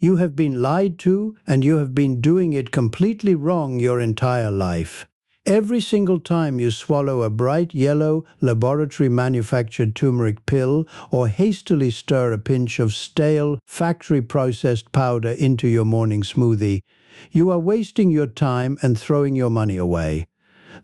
You have been lied to, and you have been doing it completely wrong your entire life. Every single time you swallow a bright yellow, laboratory-manufactured turmeric pill or hastily stir a pinch of stale, factory-processed powder into your morning smoothie, you are wasting your time and throwing your money away.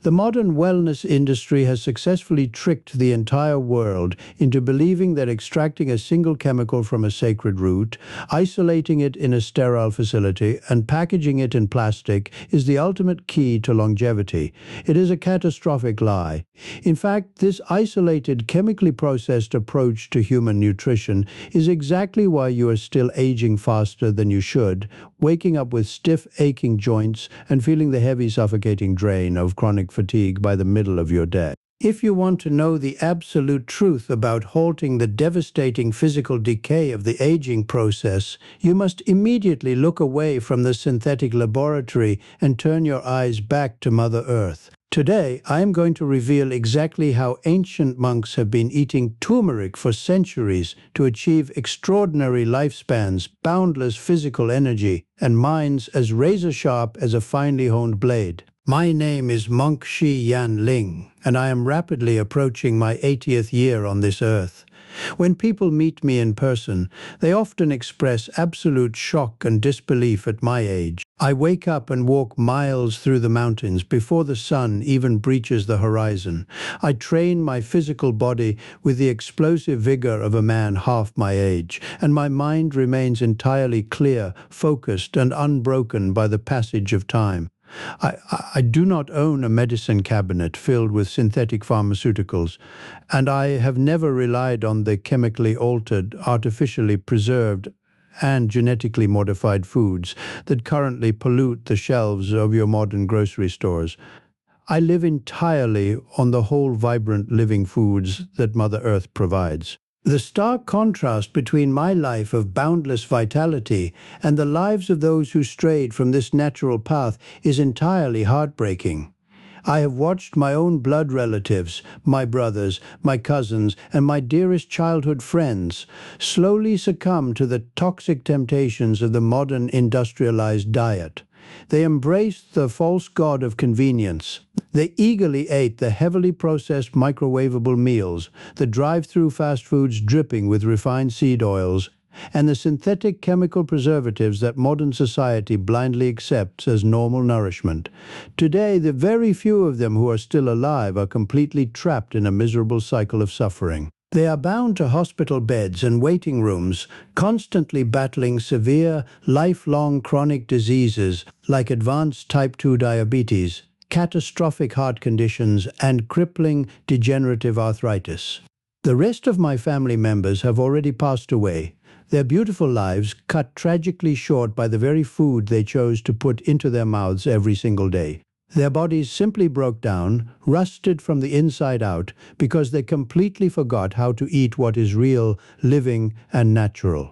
The modern wellness industry has successfully tricked the entire world into believing that extracting a single chemical from a sacred root, isolating it in a sterile facility, and packaging it in plastic is the ultimate key to longevity. It is a catastrophic lie. In fact, this isolated, chemically processed approach to human nutrition is exactly why you are still aging faster than you should, waking up with stiff, aching joints, and feeling the heavy, suffocating drain of chronic fatigue by the middle of your day. If you want to know the absolute truth about halting the devastating physical decay of the aging process, you must immediately look away from the synthetic laboratory and turn your eyes back to Mother Earth. Today, I am going to reveal exactly how ancient monks have been eating turmeric for centuries to achieve extraordinary lifespans, boundless physical energy, and minds as razor-sharp as a finely honed blade. My name is Monk Shi Yan Ling, and I am rapidly approaching my 80th year on this earth. When people meet me in person, they often express absolute shock and disbelief at my age. I wake up and walk miles through the mountains before the sun even breaches the horizon. I train my physical body with the explosive vigor of a man half my age, and my mind remains entirely clear, focused, and unbroken by the passage of time. I do not own a medicine cabinet filled with synthetic pharmaceuticals, and I have never relied on the chemically altered, artificially preserved, and genetically modified foods that currently pollute the shelves of your modern grocery stores. I live entirely on the whole vibrant living foods that Mother Earth provides. The stark contrast between my life of boundless vitality and the lives of those who strayed from this natural path is entirely heartbreaking. I have watched my own blood relatives, my brothers, my cousins, and my dearest childhood friends slowly succumb to the toxic temptations of the modern industrialized diet. They embraced the false god of convenience. They eagerly ate the heavily processed microwavable meals, the drive-through fast foods dripping with refined seed oils, and the synthetic chemical preservatives that modern society blindly accepts as normal nourishment. Today, the very few of them who are still alive are completely trapped in a miserable cycle of suffering. They are bound to hospital beds and waiting rooms, constantly battling severe, lifelong chronic diseases like advanced type 2 diabetes, catastrophic heart conditions, and crippling degenerative arthritis. The rest of my family members have already passed away, their beautiful lives cut tragically short by the very food they chose to put into their mouths every single day. Their bodies simply broke down, rusted from the inside out, because they completely forgot how to eat what is real, living, and natural.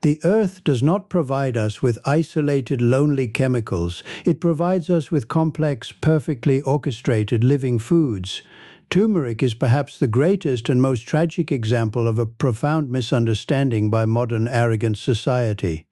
The earth does not provide us with isolated, lonely chemicals. It provides us with complex, perfectly orchestrated living foods. Turmeric is perhaps the greatest and most tragic example of a profound misunderstanding by modern arrogant society.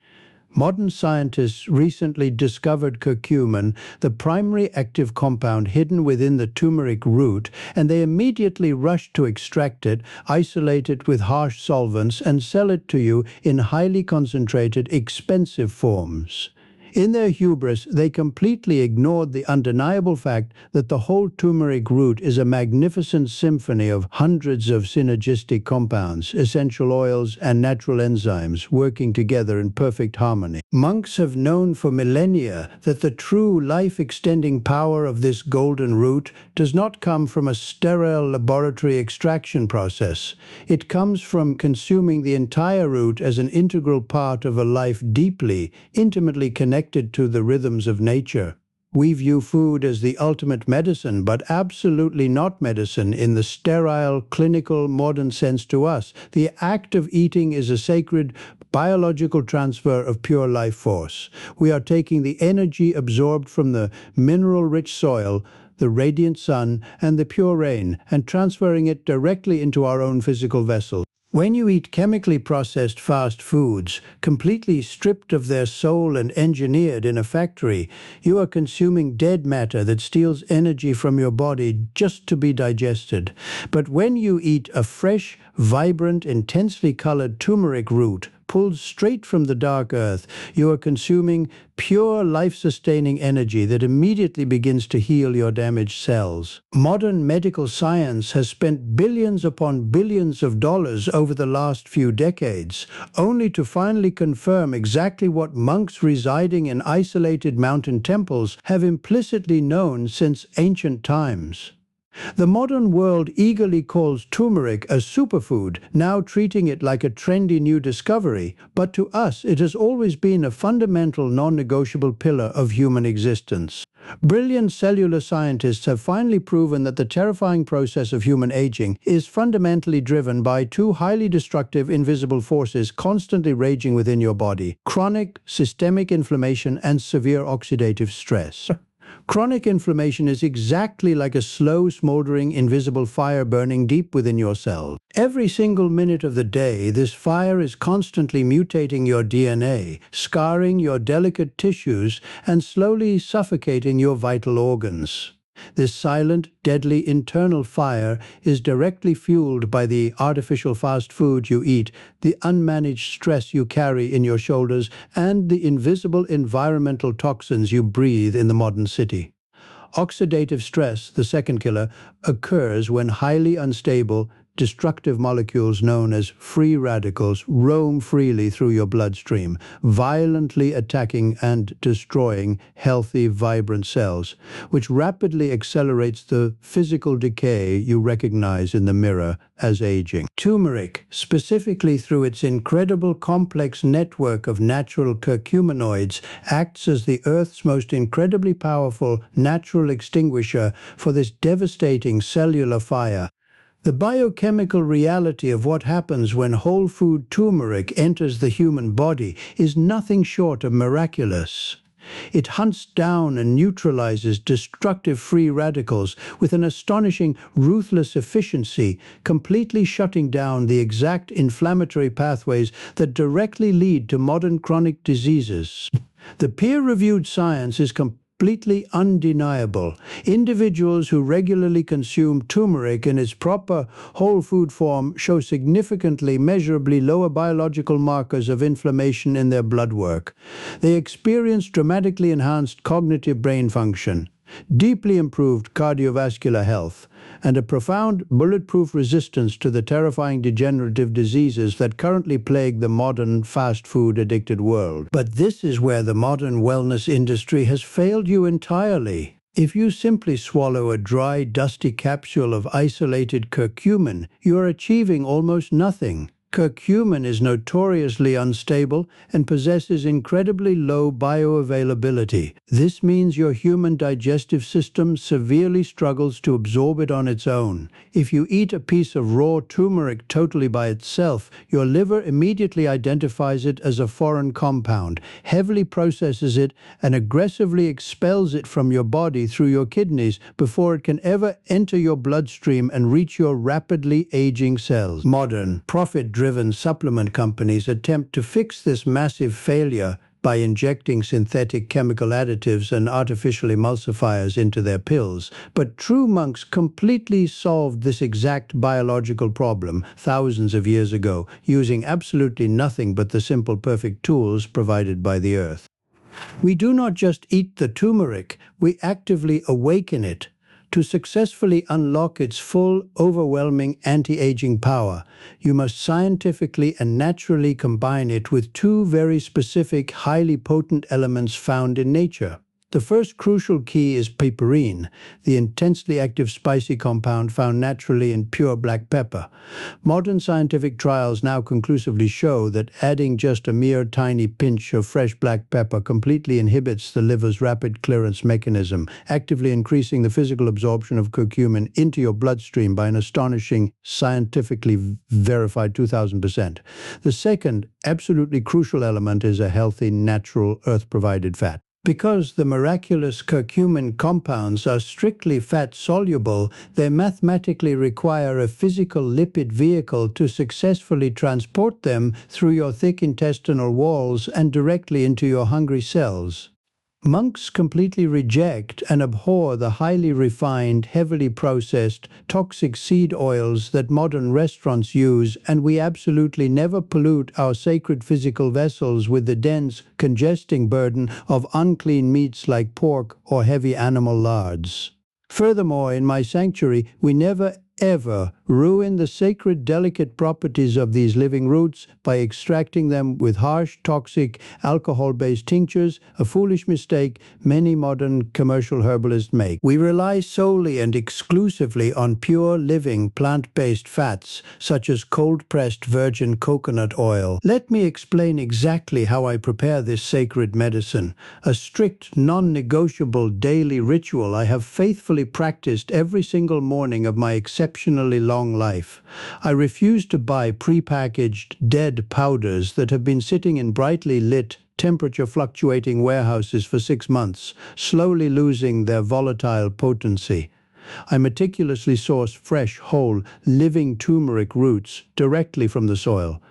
Modern scientists recently discovered curcumin, the primary active compound hidden within the turmeric root, and they immediately rushed to extract it, isolate it with harsh solvents, and sell it to you in highly concentrated, expensive forms. In their hubris, they completely ignored the undeniable fact that the whole turmeric root is a magnificent symphony of hundreds of synergistic compounds, essential oils, and natural enzymes working together in perfect harmony. Monks have known for millennia that the true life-extending power of this golden root does not come from a sterile laboratory extraction process. It comes from consuming the entire root as an integral part of a life deeply, intimately connected to the rhythms of nature. We view food as the ultimate medicine, but absolutely not medicine in the sterile, clinical, modern sense to us. The act of eating is a sacred, biological transfer of pure life force. We are taking the energy absorbed from the mineral-rich soil, the radiant sun, and the pure rain, and transferring it directly into our own physical vessel. When you eat chemically processed fast foods, completely stripped of their soul and engineered in a factory, you are consuming dead matter that steals energy from your body just to be digested. But when you eat a fresh, vibrant, intensely colored turmeric root, pulled straight from the dark earth, you are consuming pure life-sustaining energy that immediately begins to heal your damaged cells. Modern medical science has spent billions upon billions of dollars over the last few decades, only to finally confirm exactly what monks residing in isolated mountain temples have implicitly known since ancient times. The modern world eagerly calls turmeric a superfood, now treating it like a trendy new discovery, but to us it has always been a fundamental non-negotiable pillar of human existence. Brilliant cellular scientists have finally proven that the terrifying process of human aging is fundamentally driven by two highly destructive invisible forces constantly raging within your body: chronic systemic inflammation and severe oxidative stress. Chronic inflammation is exactly like a slow, smoldering, invisible fire burning deep within your cells. Every single minute of the day, this fire is constantly mutating your DNA, scarring your delicate tissues, and slowly suffocating your vital organs. This silent, deadly internal fire is directly fueled by the artificial fast food you eat, the unmanaged stress you carry in your shoulders, and the invisible environmental toxins you breathe in the modern city. Oxidative stress, the second killer, occurs when highly unstable, destructive molecules known as free radicals roam freely through your bloodstream, violently attacking and destroying healthy, vibrant cells, which rapidly accelerates the physical decay you recognize in the mirror as aging. Turmeric, specifically through its incredible complex network of natural curcuminoids, acts as the Earth's most incredibly powerful natural extinguisher for this devastating cellular fire. The biochemical reality of what happens when whole food turmeric enters the human body is nothing short of miraculous. It hunts down and neutralizes destructive free radicals with an astonishing, ruthless efficiency, completely shutting down the exact inflammatory pathways that directly lead to modern chronic diseases. The peer-reviewed science is completely undeniable. Individuals who regularly consume turmeric in its proper whole food form show significantly, measurably lower biological markers of inflammation in their blood work. They experience dramatically enhanced cognitive brain function, deeply improved cardiovascular health, and a profound bulletproof resistance to the terrifying degenerative diseases that currently plague the modern fast food addicted world. But this is where the modern wellness industry has failed you entirely. If you simply swallow a dry, dusty capsule of isolated curcumin, you are achieving almost nothing. Curcumin is notoriously unstable and possesses incredibly low bioavailability. This means your human digestive system severely struggles to absorb it on its own. If you eat a piece of raw turmeric totally by itself, your liver immediately identifies it as a foreign compound, heavily processes it, and aggressively expels it from your body through your kidneys before it can ever enter your bloodstream and reach your rapidly aging cells. Modern, profit-driven supplement companies attempt to fix this massive failure by injecting synthetic chemical additives and artificial emulsifiers into their pills. But true monks completely solved this exact biological problem thousands of years ago, using absolutely nothing but the simple perfect tools provided by the earth. We do not just eat the turmeric, we actively awaken it. To successfully unlock its full, overwhelming anti-aging power, you must scientifically and naturally combine it with two very specific, highly potent elements found in nature. The first crucial key is piperine, the intensely active spicy compound found naturally in pure black pepper. Modern scientific trials now conclusively show that adding just a mere tiny pinch of fresh black pepper completely inhibits the liver's rapid clearance mechanism, actively increasing the physical absorption of curcumin into your bloodstream by an astonishing, scientifically verified 2000%. The second, absolutely crucial element is a healthy, natural, earth-provided fat. Because the miraculous curcumin compounds are strictly fat-soluble, they mathematically require a physical lipid vehicle to successfully transport them through your thick intestinal walls and directly into your hungry cells. Monks completely reject and abhor the highly refined, heavily processed, toxic seed oils that modern restaurants use, and we absolutely never pollute our sacred physical vessels with the dense, congesting burden of unclean meats like pork or heavy animal lards. Furthermore, in my sanctuary, we never ever ruin the sacred delicate properties of these living roots by extracting them with harsh, toxic, alcohol-based tinctures, a foolish mistake many modern commercial herbalists make. We rely solely and exclusively on pure, living, plant-based fats, such as cold-pressed virgin coconut oil. Let me explain exactly how I prepare this sacred medicine, a strict, non-negotiable daily ritual I have faithfully practiced every single morning of my exceptionally long life. I refuse to buy prepackaged, dead powders that have been sitting in brightly lit, temperature-fluctuating warehouses for 6 months, slowly losing their volatile potency. I meticulously source fresh, whole, living turmeric roots directly from the soil.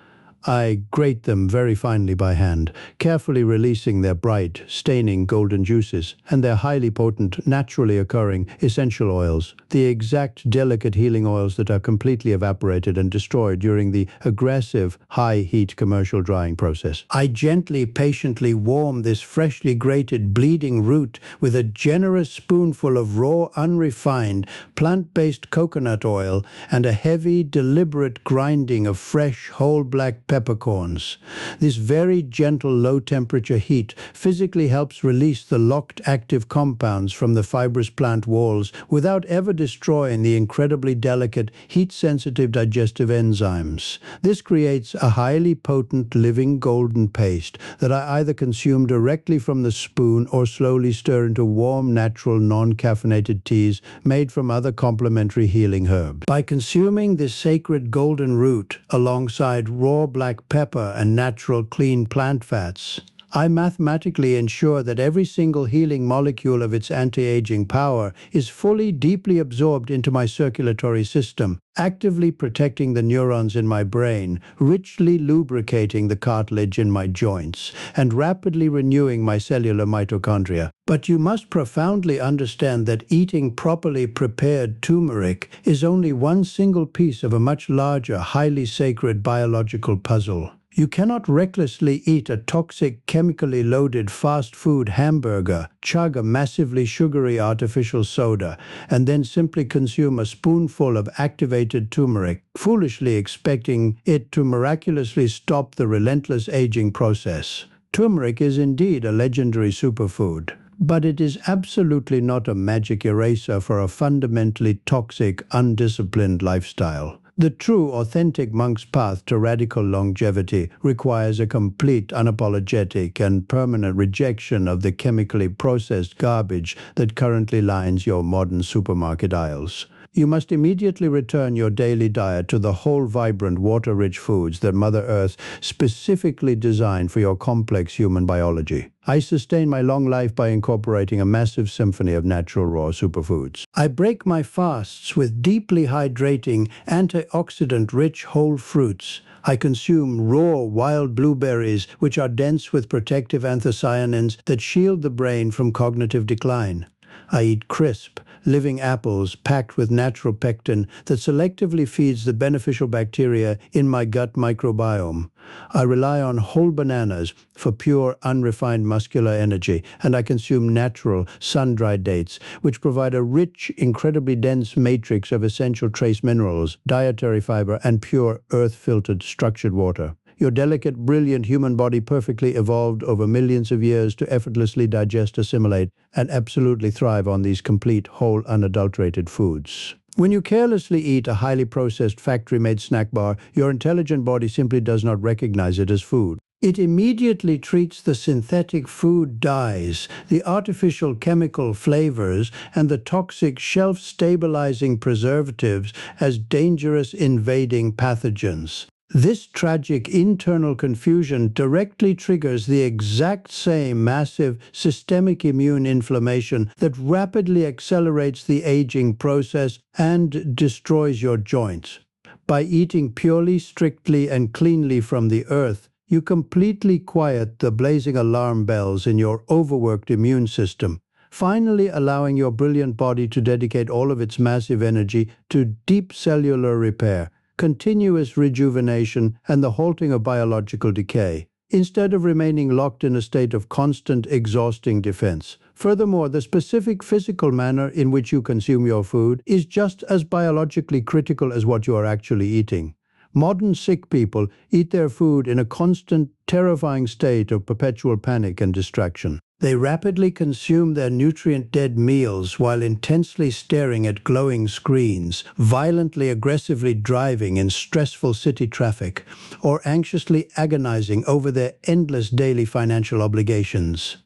I grate them very finely by hand, carefully releasing their bright, staining golden juices and their highly potent, naturally occurring essential oils, the exact delicate healing oils that are completely evaporated and destroyed during the aggressive, high-heat commercial drying process. I gently, patiently warm this freshly grated, bleeding root with a generous spoonful of raw, unrefined, plant-based coconut oil and a heavy, deliberate grinding of fresh, whole black peppercorns. This very gentle low-temperature heat physically helps release the locked active compounds from the fibrous plant walls without ever destroying the incredibly delicate, heat-sensitive digestive enzymes. This creates a highly potent living golden paste that I either consume directly from the spoon or slowly stir into warm, natural, non-caffeinated teas made from other complementary healing herbs. By consuming this sacred golden root alongside raw black pepper and natural clean plant fats, I mathematically ensure that every single healing molecule of its anti-aging power is fully, deeply absorbed into my circulatory system, actively protecting the neurons in my brain, richly lubricating the cartilage in my joints, and rapidly renewing my cellular mitochondria. But you must profoundly understand that eating properly prepared turmeric is only one single piece of a much larger, highly sacred biological puzzle. You cannot recklessly eat a toxic, chemically loaded fast food hamburger, chug a massively sugary artificial soda, and then simply consume a spoonful of activated turmeric, foolishly expecting it to miraculously stop the relentless aging process. Turmeric is indeed a legendary superfood, but it is absolutely not a magic eraser for a fundamentally toxic, undisciplined lifestyle. The true, authentic monk's path to radical longevity requires a complete, unapologetic, and permanent rejection of the chemically processed garbage that currently lines your modern supermarket aisles. You must immediately return your daily diet to the whole, vibrant, water-rich foods that Mother Earth specifically designed for your complex human biology. I sustain my long life by incorporating a massive symphony of natural raw superfoods. I break my fasts with deeply hydrating, antioxidant-rich whole fruits. I consume raw wild blueberries, which are dense with protective anthocyanins that shield the brain from cognitive decline. I eat crisp, living apples packed with natural pectin that selectively feeds the beneficial bacteria in my gut microbiome. I rely on whole bananas for pure, unrefined muscular energy, and I consume natural, sun-dried dates, which provide a rich, incredibly dense matrix of essential trace minerals, dietary fiber, and pure, earth-filtered, structured water. Your delicate, brilliant human body perfectly evolved over millions of years to effortlessly digest, assimilate, and absolutely thrive on these complete, whole, unadulterated foods. When you carelessly eat a highly processed, factory-made snack bar, your intelligent body simply does not recognize it as food. It immediately treats the synthetic food dyes, the artificial chemical flavors, and the toxic shelf-stabilizing preservatives as dangerous invading pathogens. This tragic internal confusion directly triggers the exact same massive systemic immune inflammation that rapidly accelerates the aging process and destroys your joints. By eating purely, strictly, and cleanly from the earth, you completely quiet the blazing alarm bells in your overworked immune system, finally allowing your brilliant body to dedicate all of its massive energy to deep cellular repair, continuous rejuvenation, and the halting of biological decay, instead of remaining locked in a state of constant, exhausting defense. Furthermore, the specific physical manner in which you consume your food is just as biologically critical as what you are actually eating. Modern sick people eat their food in a constant, terrifying state of perpetual panic and distraction. They rapidly consume their nutrient-dead meals while intensely staring at glowing screens, violently aggressively driving in stressful city traffic, or anxiously agonizing over their endless daily financial obligations.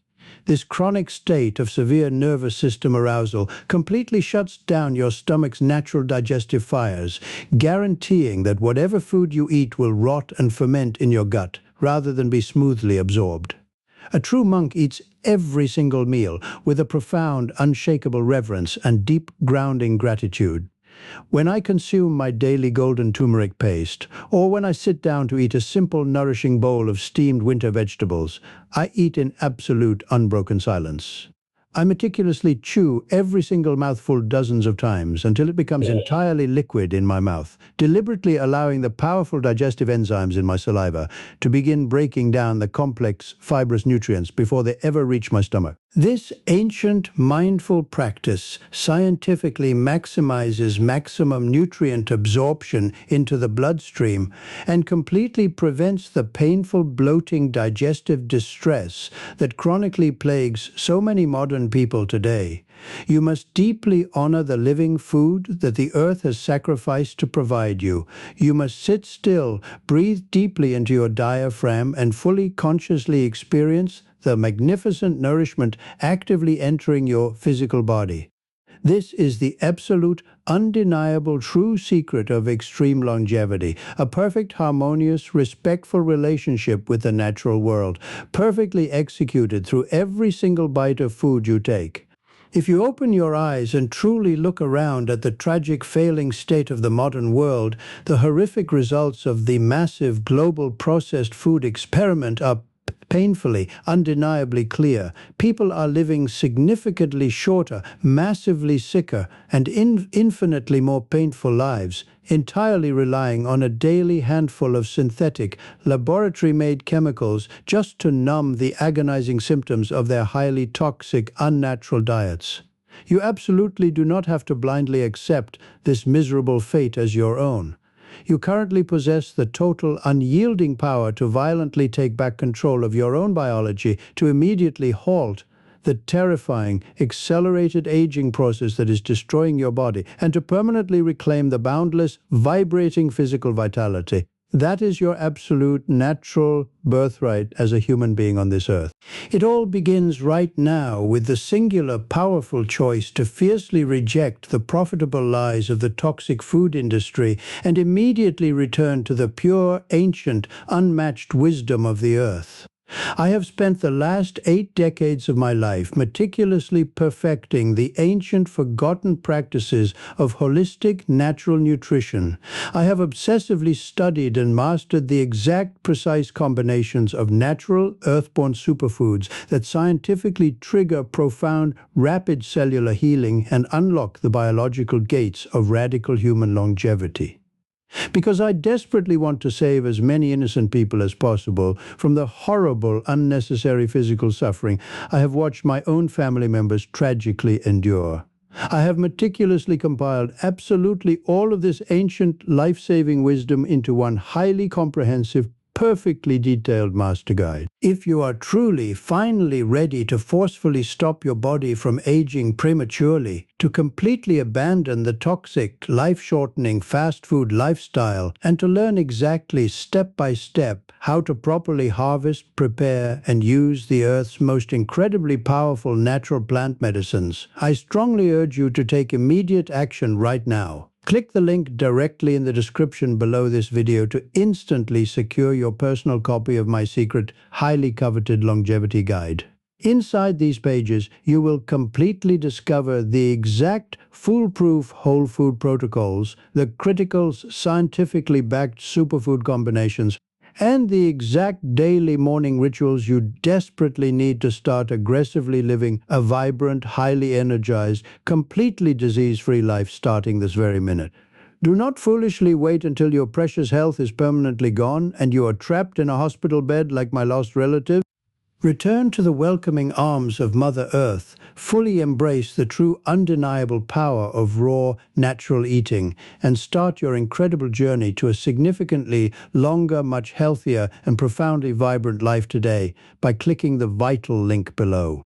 This chronic state of severe nervous system arousal completely shuts down your stomach's natural digestive fires, guaranteeing that whatever food you eat will rot and ferment in your gut, rather than be smoothly absorbed. A true monk eats every single meal with a profound, unshakable reverence and deep, grounding gratitude. When I consume my daily golden turmeric paste, or when I sit down to eat a simple, nourishing bowl of steamed winter vegetables, I eat in absolute, unbroken silence. I meticulously chew every single mouthful dozens of times until it becomes entirely liquid in my mouth, deliberately allowing the powerful digestive enzymes in my saliva to begin breaking down the complex, fibrous nutrients before they ever reach my stomach. This ancient, mindful practice scientifically maximizes maximum nutrient absorption into the bloodstream and completely prevents the painful, bloating digestive distress that chronically plagues so many modern people today. You must deeply honor the living food that the earth has sacrificed to provide you. You must sit still, breathe deeply into your diaphragm, and fully consciously experience the magnificent nourishment actively entering your physical body. This is the absolute, undeniable, true secret of extreme longevity, a perfect, harmonious, respectful relationship with the natural world, perfectly executed through every single bite of food you take. If you open your eyes and truly look around at the tragic failing state of the modern world, the horrific results of the massive global processed food experiment are painfully, undeniably clear. People are living significantly shorter, massively sicker, and infinitely more painful lives, entirely relying on a daily handful of synthetic, laboratory-made chemicals just to numb the agonizing symptoms of their highly toxic, unnatural diets. You absolutely do not have to blindly accept this miserable fate as your own. You currently possess the total, unyielding power to violently take back control of your own biology, to immediately halt the terrifying, accelerated aging process that is destroying your body, and to permanently reclaim the boundless, vibrating physical vitality. That is your absolute, natural birthright as a human being on this earth. It all begins right now with the singular, powerful choice to fiercely reject the profitable lies of the toxic food industry and immediately return to the pure, ancient, unmatched wisdom of the earth. I have spent the last 8 decades of my life meticulously perfecting the ancient, forgotten practices of holistic, natural nutrition. I have obsessively studied and mastered the exact, precise combinations of natural, earthborn superfoods that scientifically trigger profound, rapid cellular healing and unlock the biological gates of radical human longevity. Because I desperately want to save as many innocent people as possible from the horrible, unnecessary physical suffering I have watched my own family members tragically endure. I have meticulously compiled absolutely all of this ancient, life-saving wisdom into one highly comprehensive, perfectly detailed master guide. If you are truly, finally ready to forcefully stop your body from aging prematurely, to completely abandon the toxic, life-shortening fast food lifestyle, and to learn exactly, step by step, how to properly harvest, prepare, and use the Earth's most incredibly powerful natural plant medicines, I strongly urge you to take immediate action right now. Click the link directly in the description below this video to instantly secure your personal copy of my secret, highly coveted longevity guide. Inside these pages, you will completely discover the exact foolproof whole food protocols, the critical scientifically backed superfood combinations, and the exact daily morning rituals you desperately need to start aggressively living a vibrant, highly energized, completely disease-free life starting this very minute. Do not foolishly wait until your precious health is permanently gone and you are trapped in a hospital bed like my lost relative. Return to the welcoming arms of Mother Earth, fully embrace the true undeniable power of raw, natural eating, and start your incredible journey to a significantly longer, much healthier, and profoundly vibrant life today by clicking the vital link below.